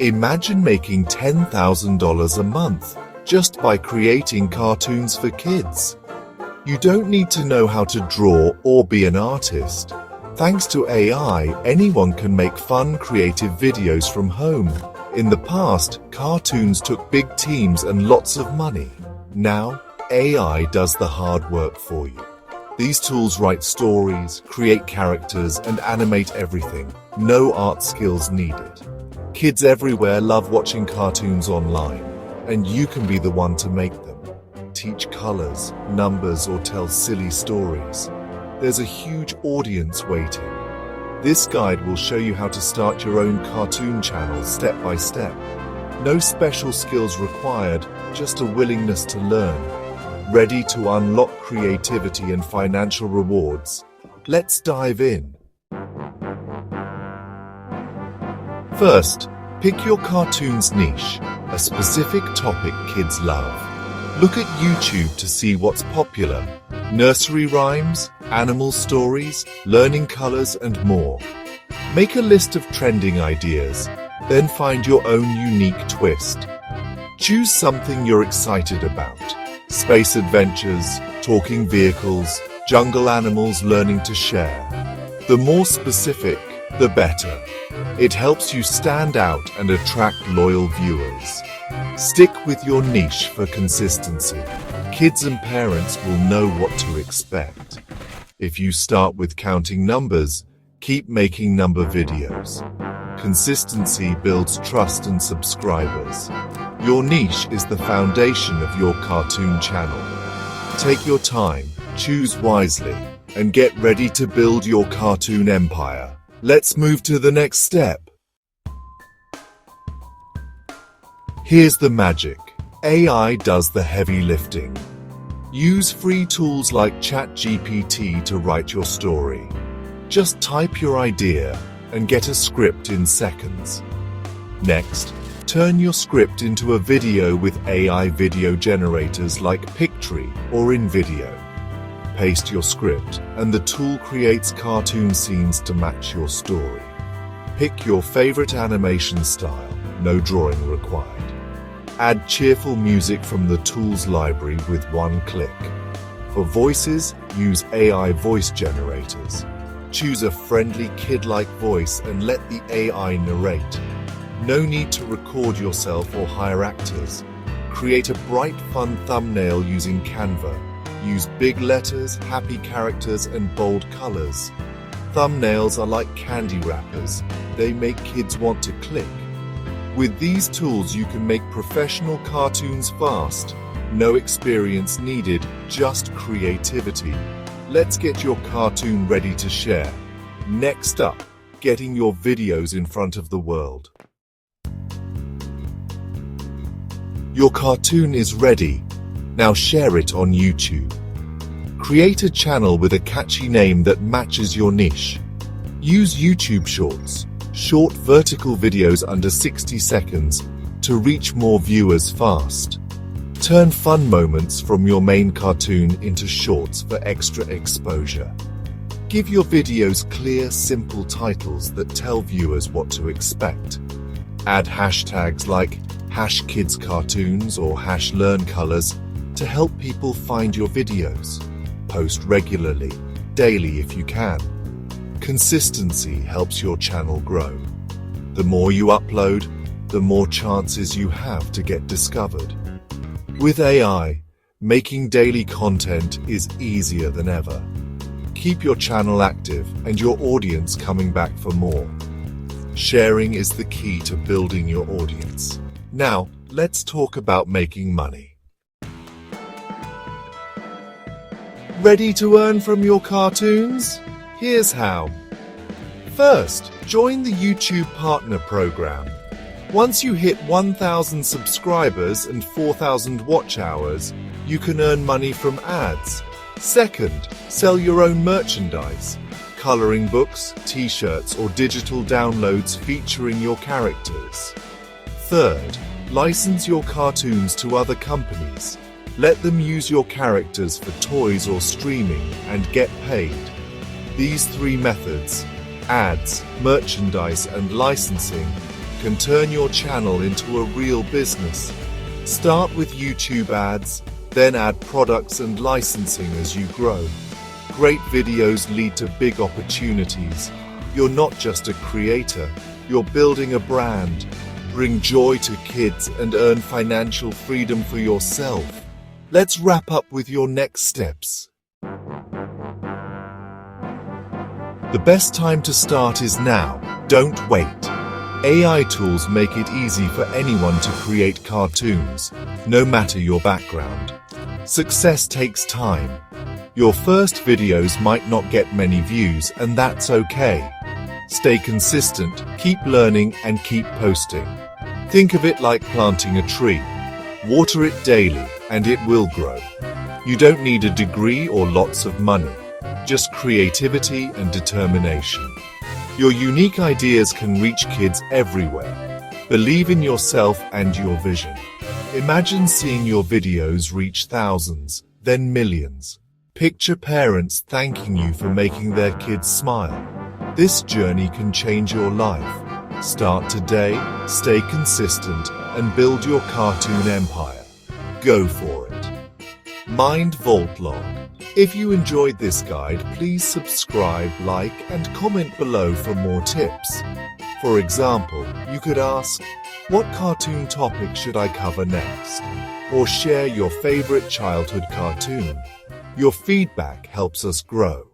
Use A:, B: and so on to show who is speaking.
A: Imagine making $10,000 a month just by creating cartoons for kids. You don't need to know how to draw or be an artist. Thanks to AI, anyone can make fun, creative videos from home. In the past, cartoons took big teams and lots of money. Now, AI does the hard work for you. These tools write stories, create characters, and animate everything. No art skills needed. Kids everywhere love watching cartoons online, and you can be the one to make them. Teach colors, numbers, or tell silly stories. There's a huge audience waiting. This guide will show you how to start your own cartoon channel step by step. No special skills required, just a willingness to learn. Ready to unlock creativity and financial rewards? Let's dive in. First, pick your cartoon's niche, a specific topic kids love. Look at YouTube to see what's popular. Nursery rhymes, animal stories, learning colors, and more. Make a list of trending ideas, then find your own unique twist. Choose something you're excited about. Space adventures, talking vehicles, jungle animals learning to share. The more specific, the better. It helps you stand out and attract loyal viewers. Stick with your niche for consistency. Kids and parents will know what to expect. If you start with counting numbers, keep making number videos. Consistency builds trust and subscribers. Your niche is the foundation of your cartoon channel. Take your time, choose wisely, and get ready to build your cartoon empire. Let's move to the next step. Here's the magic. AI does the heavy lifting. Use free tools like ChatGPT to write your story. Just type your idea and get a script in seconds. Next, turn your script into a video with AI video generators like Pictory or InVideo. Paste your script, and the tool creates cartoon scenes to match your story. Pick your favorite animation style, no drawing required. Add cheerful music from the tool's library with one click. For voices, use AI voice generators. Choose a friendly kid-like voice and let the AI narrate. No need to record yourself or hire actors. Create a bright, fun thumbnail using Canva. Use big letters, happy characters, and bold colors. Thumbnails are like candy wrappers. They make kids want to click. With these tools, you can make professional cartoons fast. No experience needed, just creativity. Let's get your cartoon ready to share. Next up, getting your videos in front of the world. Your cartoon is ready. Now share it on YouTube. Create a channel with a catchy name that matches your niche. Use YouTube Shorts, short vertical videos under 60 seconds, to reach more viewers fast. Turn fun moments from your main cartoon into shorts for extra exposure. Give your videos clear, simple titles that tell viewers what to expect. Add hashtags like #KidsCartoons or #LearnColors to help people find your videos. Post regularly, daily if you can. Consistency helps your channel grow. The more you upload, the more chances you have to get discovered. With AI, making daily content is easier than ever. Keep your channel active and your audience coming back for more. Sharing is the key to building your audience. Now, let's talk about making money. Ready to earn from your cartoons? Here's how. First, join the YouTube Partner Program. Once you hit 1,000 subscribers and 4,000 watch hours, you can earn money from ads. Second, sell your own merchandise. Coloring books, t-shirts, or digital downloads featuring your characters. Third, license your cartoons to other companies. Let them use your characters for toys or streaming and get paid. These three methods, ads, merchandise, and licensing, can turn your channel into a real business. Start with YouTube ads, then add products and licensing as you grow. Great videos lead to big opportunities. You're not just a creator, you're building a brand. Bring joy to kids and earn financial freedom for yourself. Let's wrap up with your next steps. The best time to start is now. Don't wait. AI tools make it easy for anyone to create cartoons, no matter your background. Success takes time. Your first videos might not get many views, and that's okay. Stay consistent, keep learning, and keep posting. Think of it like planting a tree. Water it daily, and it will grow. You don't need a degree or lots of money, just creativity and determination. Your unique ideas can reach kids everywhere. Believe in yourself and your vision. Imagine seeing your videos reach thousands, then millions. Picture parents thanking you for making their kids smile. This journey can change your life. Start today, stay consistent, and build your cartoon empire. Go for it. Mind Vault Log. If you enjoyed this guide, please subscribe, like, and comment below for more tips. For example, you could ask, what cartoon topic should I cover next? Or share your favorite childhood cartoon. Your feedback helps us grow.